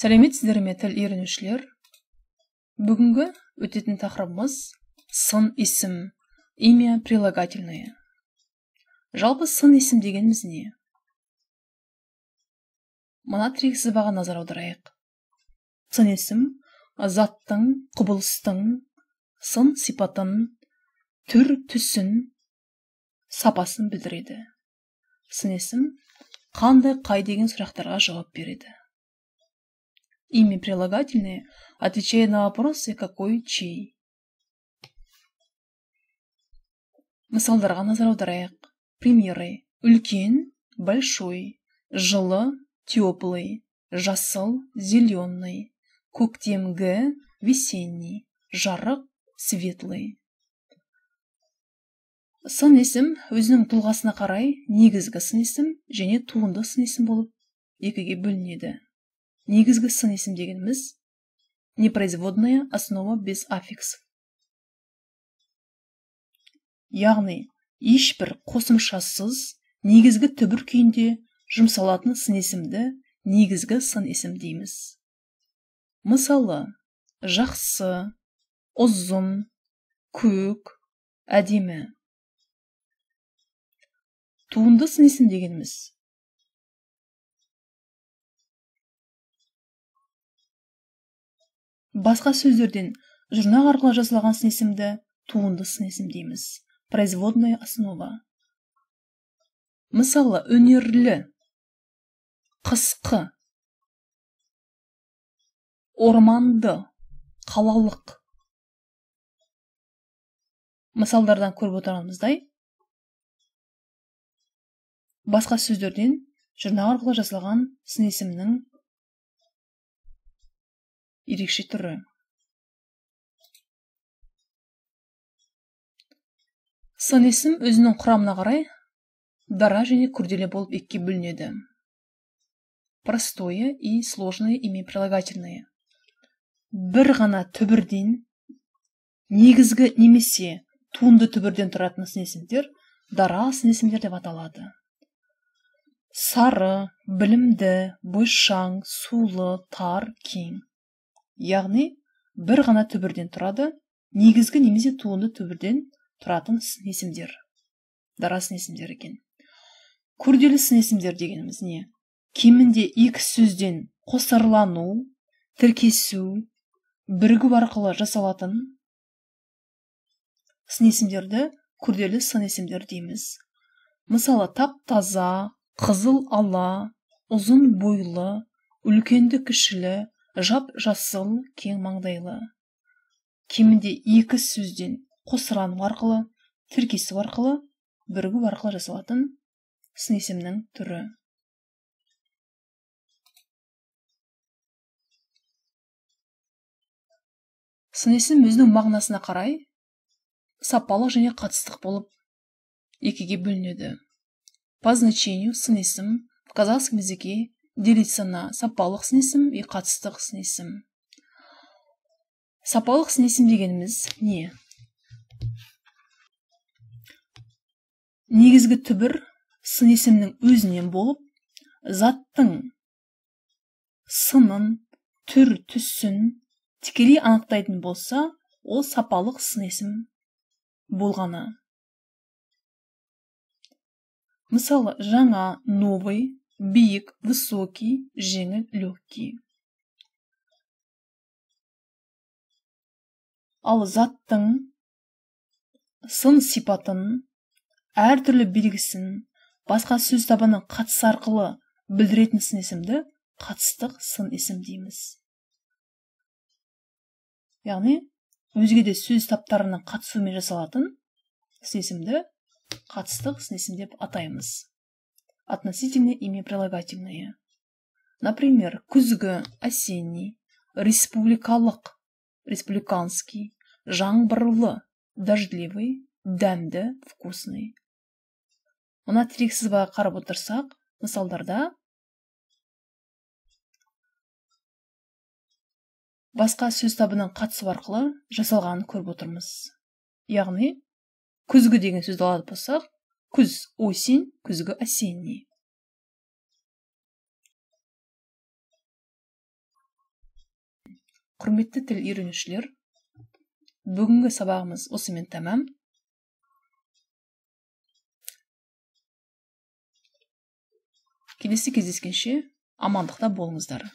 Сәлеметсіздер ме тіл үйренушілер? Бүгінгі өтетін тақырыбымыз сын есім, имя прилагательное. Жалпы сын есім дегеніміз не? Мына тірек сызбаға назар аударайық. Сын есім заттың, құбылыстың сын сипатын, түр түсін, сапасын білдіреді. Сын есім қай деген сұрақтарға жауап береді. Имя прилагательное отвечает на вопросы какой, чей. Мысалдарға назар аударайық. Примеры: үлкен, большой, жылы, теплый, жасыл, зеленый, көктемгі, весенний, жарық, светлый. Сын есім өзінің тұлғасына қарай негізгі сын есім және туынды сын есім болып екіге бөлінеді. Негізгі сын есім дегеніміз непроизводная основа без аффиксов. Яғни, ешбір қосымшасыз негізгі түбір күйінде жұмсалатын сын есімді негізгі сын есім дейміз. Мысалы, жақсы, ұзын, көк, әдемі. Туынды сын есім дегеніміз басқа сөздерден жұрнақ арқылы жасалған сын есімді туынды сын есім дейміз. Производная основа. Мысалы, өнерлі, қысқы, орманды, қалалық. Мысалдардан көріп отырғанымыздай, басқа сөздерден жұрнақ арқылы жасалған сын есімнің ерекше түрі. Сын есім өзінің құрамына қарай дара және күрделі болып екіге бөлінеді. Простое и сложное имя прилагательное. Бір ғана түбірден, негізгі немесе туынды түбірден тұратын сын есімдер дара сын есімдер деп аталады. Сары, білімді, бойшаң, сулы, тар, кең. Яғни, бір ғана түбірден тұрады, негізгі немесе туынды түбірден тұратын сын есімдер. Дара сын есімдер екен. Күрделі сын есімдер дегеніміз не? Кемінде екі сөзден қосарлану, тіркесу, бірігу арқылы жасалатын сын есімдерді күрделі сын есімдер дейміз. Мысалы, тап-таза, қызыл ала, ұзын бойлы, үлкенді кішілі, жап-жасыл, кең маңдайлы. Кемінде екі сөзден қосарлану арқылы, тіркесу арқылы, бірігу арқылы жасалатын сын есімнің түрі. Сын есім өзінің мағынасына қарай сапалық және қатыстық болып екіге бөлінеді. По значению сын есім в казахском языке делится на сапалық сын есім и қатыстық сын есім. Сапалық сын есім дегеніміз не? Негізгі түбір сын есімнің өзінен болып, заттың сынын, түр түсін тікелей анықтайтын болса, ол сапалық сын есім болғаны. Мысалы, жаңа, новый, биік, высокий, жеңіл, легкий. Ал заттың сын сипатын, әртүрлі белгісін басқа сөз табының қатысы арқылы білдіретін сын есімді қатыстық сын есім дейміз. Яғни, өзге де сөз таптарының қатысуымен жасалатын сын есімді қатыстық сын есім деп атаймыз. Относительное имя прилагательное. Например, күзгі, осенний, республикалық, республиканский, жаңбырлы, дождливый, дәмді, вкусный. Мына тірек сызбаға қарап отырсақ, мысалдарда басқа сөз табының қатысу арқылы жасалғанын көріп отырмыз. Яғни, күзгі деген сөзді алатын болсақ, күз осень, күзгі осенний. Құрметті тіл үйренушілер, бүгінгі сабағымыз осымен тәмам. Келесі кездескенше амандықта болыңыздар.